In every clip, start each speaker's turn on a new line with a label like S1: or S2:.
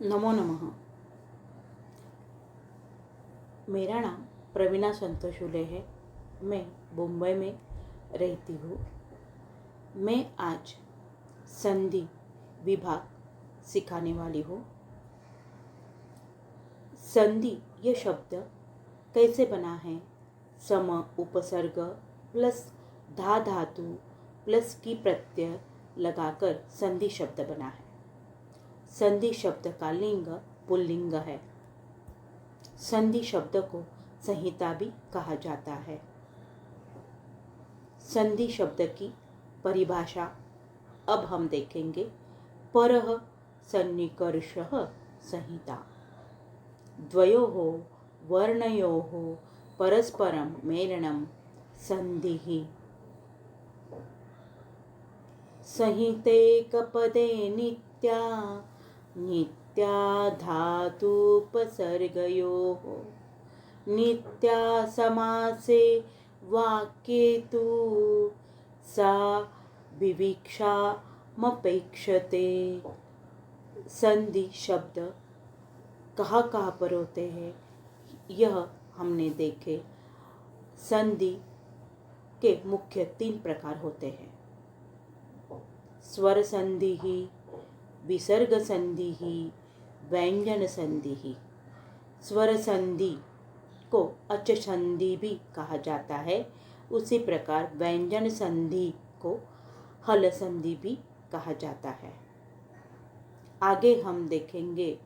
S1: नमो नमः। मेरा नाम प्रवीणा संतोषुले है। मैं मुंबई में रहती हूँ। मैं आज संधि विभाग सिखाने वाली हूँ। संधि ये शब्द कैसे बना है? सम उपसर्ग प्लस धा धातु प्लस की प्रत्यय लगाकर संधि शब्द बना है। संधि शब्द का लिंग पुल्लिंग है। संधि शब्द को संहिता भी कहा जाता है। संधि शब्द की परिभाषा अब हम देखेंगे। परः सन्निकर्षः संहिता। द्वयोः वर्णयोः परस्परं मेलनं संधिः। संहितेकपदे नित्या नित्या धातुपसर्गयोः नित्या समासे वाक्ये तु सा विवक्षामपेक्षते। संधि शब्द कहाँ कहाँ पर होते हैं यह हमने देखे। संधि के मुख्य 3 प्रकार होते हैं। स्वर संधि, विसर्ग संधि, व्यंजन संधि। स्वर संधि को अच संधि भी कहा जाता है। उसी प्रकार व्यंजन संधि को हल संधि भी कहा जाता है। आगे हम देखेंगे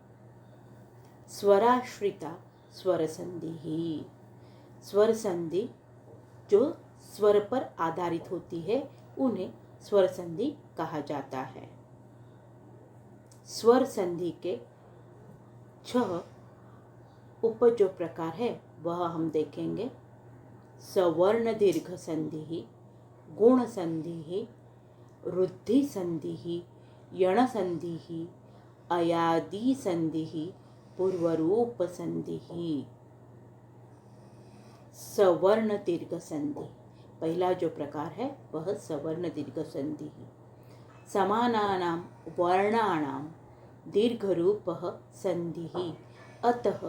S1: स्वराश्रिता स्वर संधि। स्वर संधि जो स्वर पर आधारित होती है उन्हें स्वर संधि कहा जाता है। स्वर संधि के 6 उप जो प्रकार है वह हम देखेंगे। सवर्ण दीर्घ संधि, गुण संधि, रुद्धि संधि, यण संधि, अयादि संधि, पूर्वरूप संधि। सवर्ण दीर्घ संधि पहला जो प्रकार है वह सवर्ण दीर्घ संधि। समानानां वर्णानां दीर्घरूपः संधिः, अतः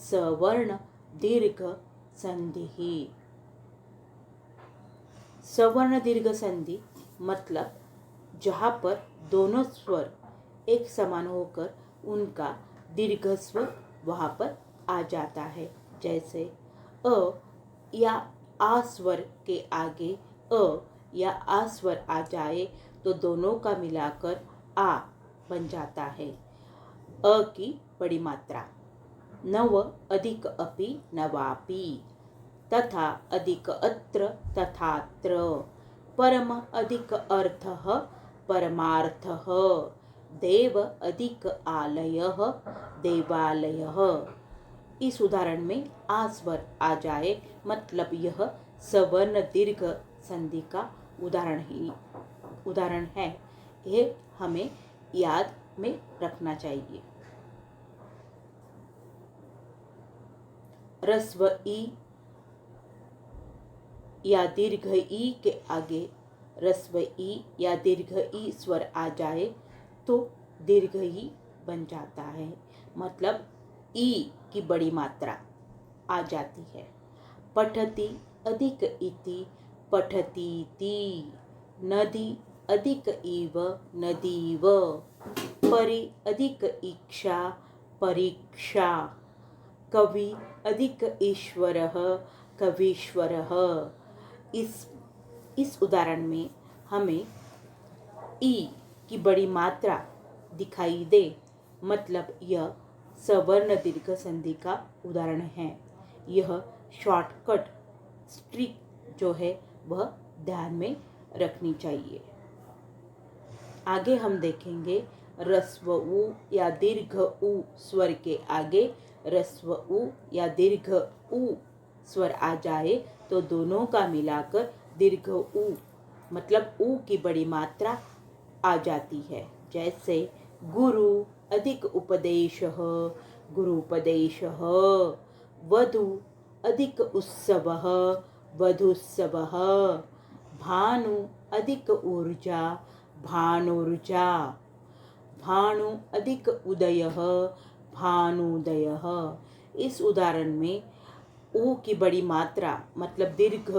S1: सवर्ण दीर्घ संधिः। सवर्ण दीर्घ संधि मतलब जहाँ पर दोनों स्वर एक समान होकर उनका दीर्घ स्वर वहाँ पर आ जाता है। जैसे अ या आ स्वर के आगे अ या आ स्वर आ जाए तो दोनों का मिलाकर आ बन जाता है। अ की बड़ी मात्रा। नव अधिक अपि नवापि, तथा अधिक अत्र तथात्र, परम अधिक अर्थः परमार्थः, देव अधिक आलयः देवालयः। इस उदाहरण में आ स्वर आ जाए मतलब यह सवर्ण दीर्घ संधि का उदाहरण है। यह हमें याद में रखना चाहिए। रस्व ई या दीर्घ ई के आगे रस्व ई या दीर्घ ई स्वर आ जाए तो दीर्घ ई बन जाता है। मतलब ई की बड़ी मात्रा आ जाती है। पठति अधिक इति पठतीति, नदी अधिक इव नदीव, परि अधिक इक्षा परीक्षा, कवि अधिक ईश्वरः कवीश्वरः। इस उदाहरण में हमें ई की बड़ी मात्रा दिखाई दे मतलब यह सवर्ण दीर्घ संधि का उदाहरण है। यह शॉर्टकट ट्रिक जो है वह ध्यान में रखनी चाहिए। आगे हम देखेंगे रस्व उ या दीर्घ उ स्वर के आगे रस्व उ या दीर्घ उ स्वर आ जाए तो दोनों का मिलाकर दीर्घ उ मतलब उ की बड़ी मात्रा आ जाती है। जैसे गुरु अधिक उपदेशः गुरुपदेशः, वधु अधिक उत्सवः वधुत्सवः, भानु अधिक ऊर्जा भानुर्जा, भानु अधिक उदयः भानुदयः। इस उदाहरण में ऊ की बड़ी मात्रा मतलब दीर्घ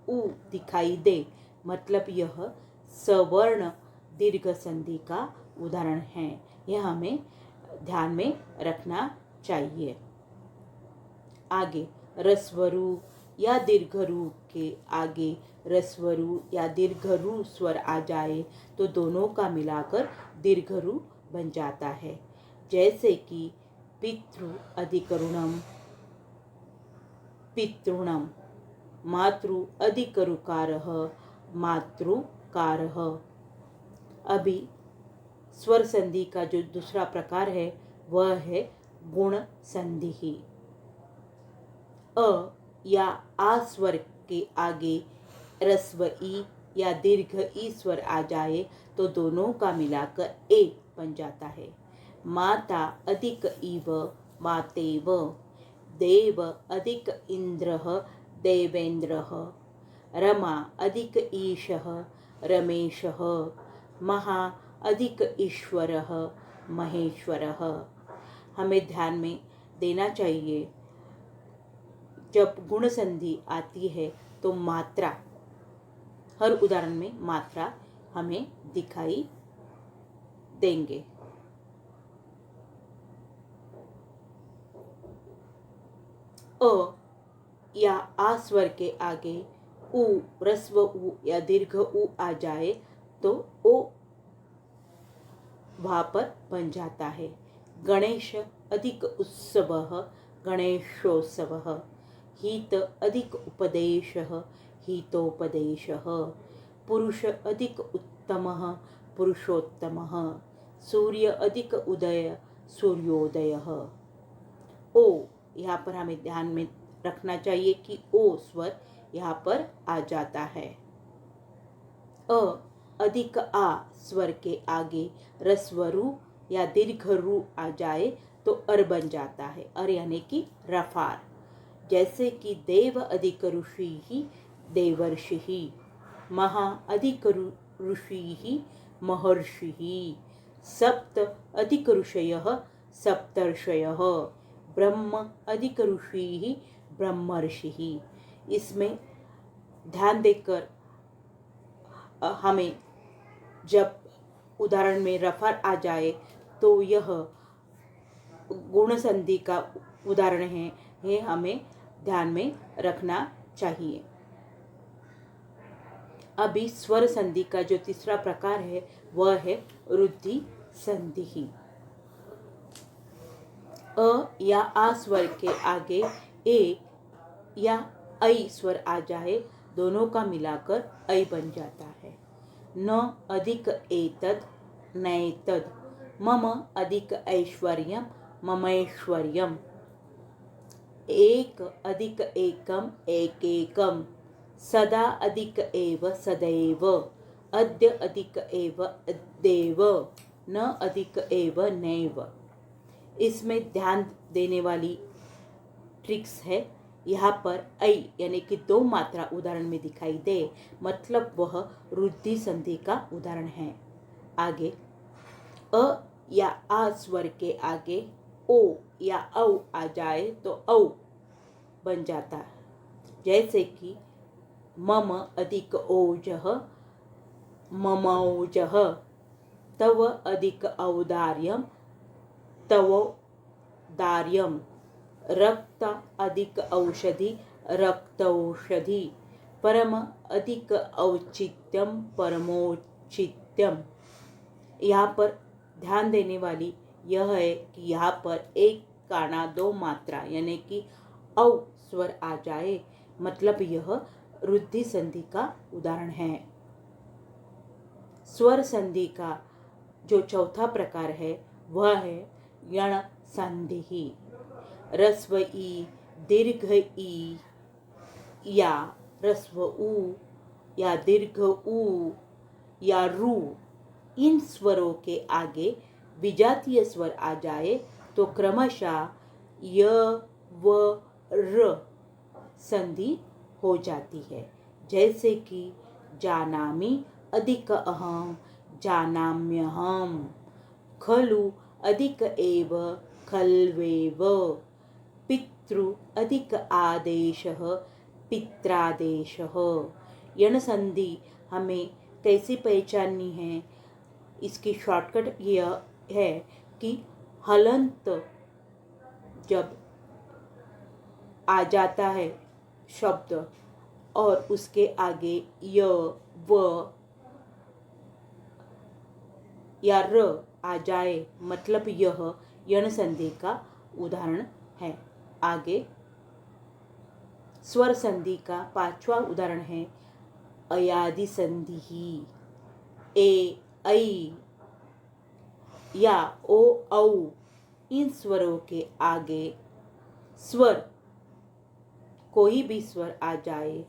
S1: ऊ दिखाई दे, मतलब यह सवर्ण दीर्घ संधि का उदाहरण है। यह हमें ध्यान में रखना चाहिए। आगे रस्वरु या दीर्घरु के आगे रस्वरु या दीर्घरु स्वर आ जाए तो दोनों का मिलाकर दीर्घरु बन जाता है। जैसे कि पितृ अधिकरुणम पितृणम, मातृ अधिकरुकारः मातृकारः। अभी स्वर संधि का जो दूसरा प्रकार है वह है गुण संधि। अ या आ स्वर के आगे रस्व ई या दीर्घ ई स्वर आ जाए तो दोनों का मिलाकर ए बन जाता है। माता अधिक इव मातेव, देव अधिक इंद्रः देवेन्द्रः, रमा अधिक ईशः रमेशः, महा अधिक ईश्वरः महेश्वरः। हमें ध्यान में देना चाहिए जब गुण संधि आती है तो मात्रा, हर उदाहरण में मात्रा हमें दिखाई देंगे। अ या आ स्वर के आगे उ रस्व उ या दीर्घ उ आ जाए तो ओ वहाँ पर बन जाता है। गणेश अधिक उत्सवः गणेशोत्सवः, हित अधिक उपदेशः हितोपदेशः, पुरुष अधिक उत्तमः पुरुषोत्तमः, सूर्य अधिक उदय सूर्योदयः। ओ यहाँ पर हमें ध्यान में रखना चाहिए कि ओ स्वर यहाँ पर आ जाता है। अ अधिक आ स्वर के आगे रस्वरु या दीर्घ रु आ जाए तो अर बन जाता है। अर यानी कि रफार। जैसे कि देव अधिक ऋषि देवर्षि, महा अधिक ऋषि महर्षि, सप्त अधिक ऋषयः सप्तर्षयः, ब्रह्म अधिक ऋषि ब्रह्मर्षि। इसमें ध्यान देकर हमें जब उदाहरण में रफार आ जाए तो यह गुण संधि का उदाहरण है, ये हमें ध्यान में रखना चाहिए। अभी स्वर संधि का जो तीसरा प्रकार है वह है रुद्धि संधि। अ या आ स्वर के आगे ए या ऐ स्वर आ जाए, दोनों का मिलाकर ऐ बन जाता है। न अधिक एतद नैतद, मम अधिक ऐश्वर्यम ममैश्वर्यम, एक अधिक एकम एकेकम, सदा अधिक एव सदैव, अद्य अधिक एव अद्येव, न अधिक एव नैव। इसमें ध्यान देने वाली ट्रिक्स है, यहाँ पर ऐ यानी कि दो मात्रा उदाहरण में दिखाई दे, मतलब वह रुद्धि संधि का उदाहरण है। आगे अ या आ स्वर के आगे ओ या औ आ जाए तो औ बन जाता है। जैसे कि मम अधिक ओजः ममौजः, तव अधिक औदार्यम तवोदार्यम, रक्त अधिक औषधि रक्तौषधि, परम अधिक औचित्यम परमोचित्यम। यहाँ पर ध्यान देने वाली यह है कि यहाँ पर एक काना दो मात्रा यानी कि औ स्वर आ जाए, मतलब यह रुद्धि संधि का उदाहरण है। स्वर संधि का जो चौथा प्रकार है वह है यण संधि। रस्व ई दीर्घ ई या रस्व उ या दीर्घ उ या रू, इन स्वरों के आगे विजातीय स्वर आ जाए तो क्रमशः य व र संधि हो जाती है। जैसे कि जानामि अधिक अहम जानाम्यहम, खलु अधिक एव खल्वेव, पितृ अधिक आदेशः पित्रादेशः। यण संधि हमें कैसी पहचाननी है? इसकी शॉर्टकट यह है कि हलंत जब आ जाता है शब्द और उसके आगे य, व या र आ जाए, मतलब यह यण संधि का उदाहरण है। आगे स्वर संधि का 5वां उदाहरण है अयादि संधि ही। ए, ऐ या ओ, औ इन स्वरों के आगे स्वर कोई भी स्वर आ जाए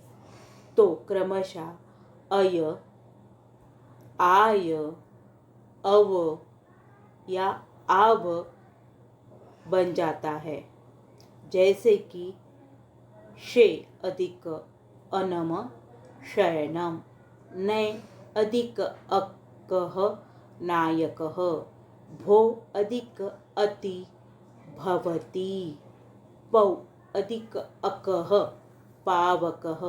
S1: तो क्रमशः अय, आय, अव या आव बन जाता है। जैसे कि शे अधिक अनम शयनम, नय अधिक अकः नायकः, भो अधिक अति भवति, पौ अधिक अकः पावकः।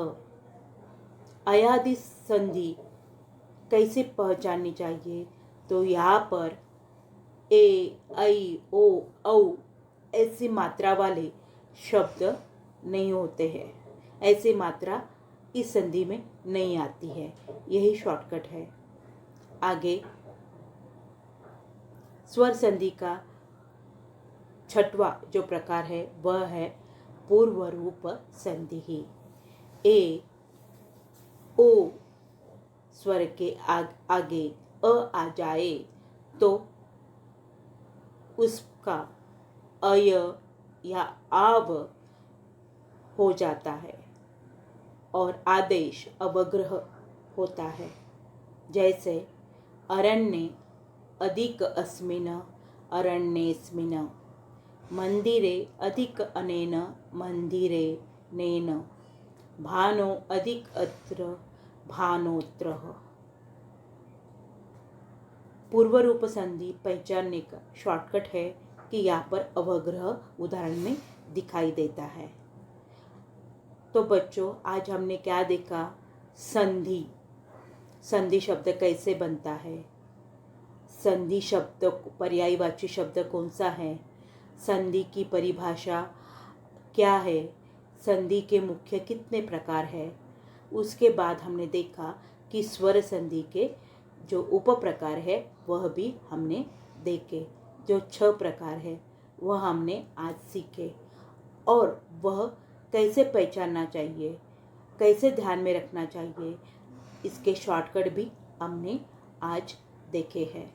S1: अयादि संधि कैसे पहचाननी चाहिए? तो यहाँ पर ए, ऐ, ओ, औ ऐसी मात्रा वाले शब्द नहीं होते हैं। ऐसी मात्रा इस संधि में नहीं आती है। यही शॉर्टकट है। आगे स्वर संधि का 6वां जो प्रकार है वह है पूर्व रूप संधि ही। ए, ओ स्वर के आगे अ आ जाए तो उसका अय या आव हो जाता है और आदेश अवग्रह होता है। जैसे अरण्ये अधिक अस्मिन् अरण्येस्मिन्, मंदिरे अधिक अनेन मंदिरेनेन, भानो अधिक अत्र भानोत्र। पूर्व रूप संधि पहचानने का शॉर्टकट है कि यहाँ पर अवग्रह उदाहरण में दिखाई देता है। तो बच्चों, आज हमने क्या देखा? संधि। संधि शब्द कैसे बनता है? संधि शब्द पर्यायवाची शब्द कौन सा है? संधि की परिभाषा क्या है? संधि के मुख्य कितने प्रकार है? उसके बाद हमने देखा कि स्वर संधि के जो उप प्रकार है वह भी हमने देखे। जो 6 प्रकार है वह हमने आज सीखे और वह कैसे पहचानना चाहिए, कैसे ध्यान में रखना चाहिए, इसके शॉर्टकट भी हमने आज देखे हैं।